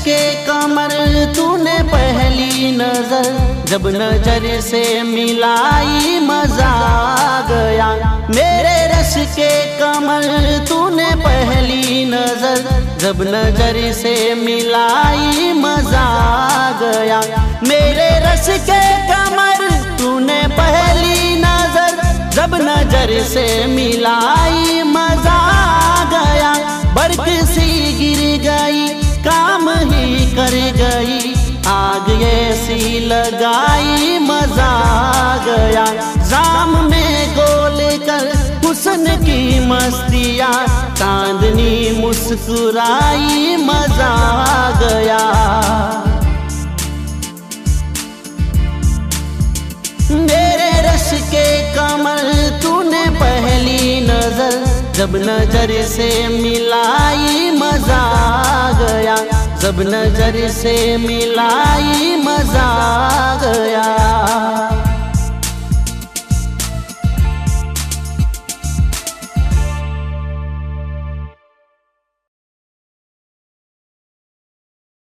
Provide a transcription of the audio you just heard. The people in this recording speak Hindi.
के कमर तूने पहली नजर जब नजर से मिलाई मजा आ गया। मेरे रस के कमर तूने पहली नजर जब नजर से मिलाई मजा आ गया। मेरे रस के कमर तूने पहली नजर जब नजर से मिलाई मजा आ गया। बरक सी गिर गई काम ही कर गई, आग ऐसी लगाई मजा आ गया। जाम में गोल कर हुस्न की मस्तियाँ, चांदनी मुस्कुराई मजा आ गया। मेरे रस के कमर तूने पहली नजर जब नजर से मिलाई मजा आ गया। जब नजर से मिलाई मजा